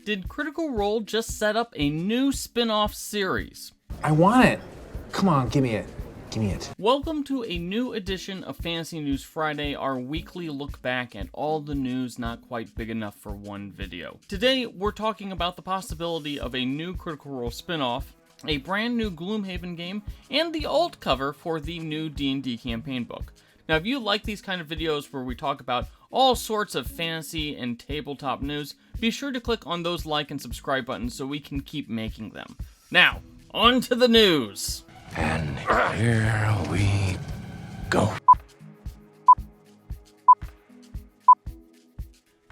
did Critical Role just set up a new spin-off series? I want it. Come on, give me it. Give me it. Welcome to a new edition of Fantasy News Friday, our weekly look back at all the news not quite big enough for one video. Today, we're talking about the possibility of a new Critical Role spin-off, a brand new Gloomhaven game, and the alt cover for the new D&D campaign book. Now, if you like these kind of videos where we talk about all sorts of fantasy and tabletop news, be sure to click on those like and subscribe buttons so we can keep making them. Now, on to the news! And here we go.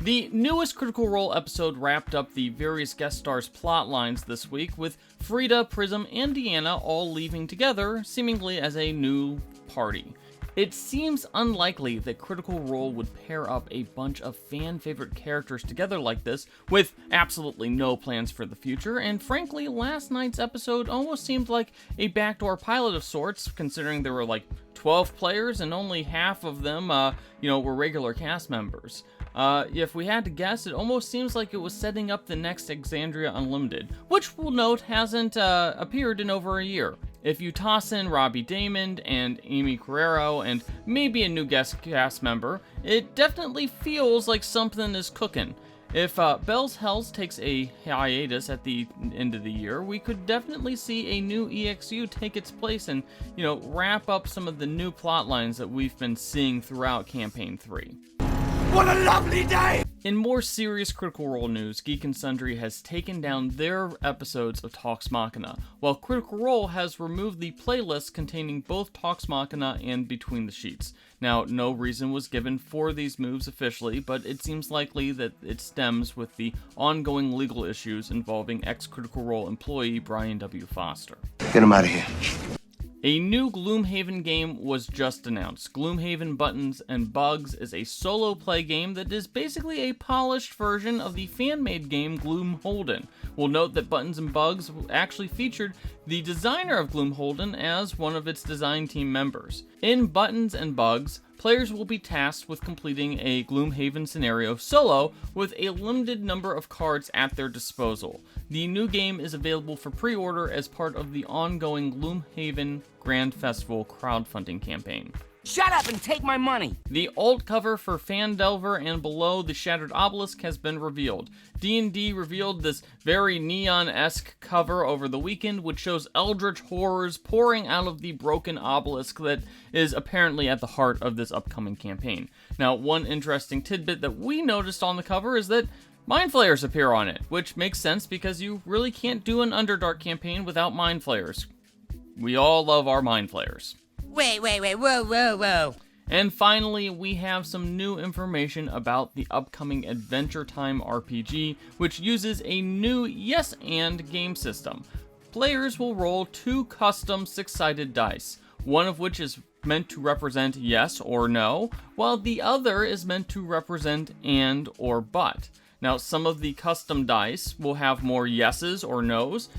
The newest Critical Role episode wrapped up the various guest stars' plot lines this week, with Frida, Prism, and Deanna all leaving together, seemingly as a new party. It seems unlikely that Critical Role would pair up a bunch of fan-favorite characters together like this, with absolutely no plans for the future, and frankly, last night's episode almost seemed like a backdoor pilot of sorts, considering there were like 12 players and only half of them, were regular cast members. If we had to guess, it almost seems like it was setting up the next Exandria Unlimited, which we'll note hasn't appeared in over a year. If you toss in Robbie Damon and Amy Carrero and maybe a new guest cast member, it definitely feels like something is cooking. If Bell's Hells takes a hiatus at the end of the year, we could definitely see a new EXU take its place and, wrap up some of the new plot lines that we've been seeing throughout Campaign 3. What a lovely day! In more serious Critical Role news, Geek and Sundry has taken down their episodes of Talks Machina, while Critical Role has removed the playlist containing both Talks Machina and Between the Sheets. Now, no reason was given for these moves officially, but it seems likely that it stems with the ongoing legal issues involving ex-Critical Role employee Brian W. Foster. Get him out of here. A new Gloomhaven game was just announced. Gloomhaven Buttons and Bugs is a solo play game that is basically a polished version of the fan-made game Gloomhaven. We'll note that Buttons and Bugs actually featured the designer of Gloomhaven as one of its design team members. In Buttons and Bugs, players will be tasked with completing a Gloomhaven scenario solo with a limited number of cards at their disposal. The new game is available for pre-order as part of the ongoing Gloomhaven Grand Festival crowdfunding campaign. Shut up and take my money! The alt cover for Fandelver and Below the Shattered Obelisk has been revealed. D&D revealed this very neon-esque cover over the weekend, which shows eldritch horrors pouring out of the broken obelisk that is apparently at the heart of this upcoming campaign. Now, one interesting tidbit that we noticed on the cover is that Mind Flayers appear on it, which makes sense because you really can't do an Underdark campaign without Mind Flayers. We all love our Mind Flayers. Wait, whoa. And finally, we have some new information about the upcoming Adventure Time RPG, which uses a new Yes and game system. Players will roll 2 custom 6-sided dice, one of which is meant to represent yes or no, while the other is meant to represent and or but. Now, some of the custom dice will have more yeses or nos,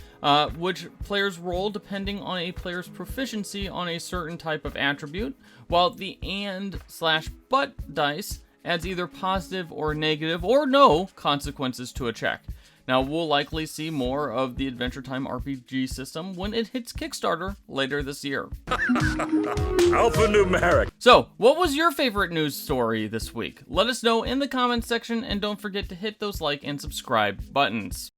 which players roll depending on a player's proficiency on a certain type of attribute, while the and/but dice adds either positive or negative or no consequences to a check. Now, we'll likely see more of the Adventure Time RPG system when it hits Kickstarter later this year. Alphanumeric. So, what was your favorite news story this week? Let us know in the comments section, and don't forget to hit those like and subscribe buttons.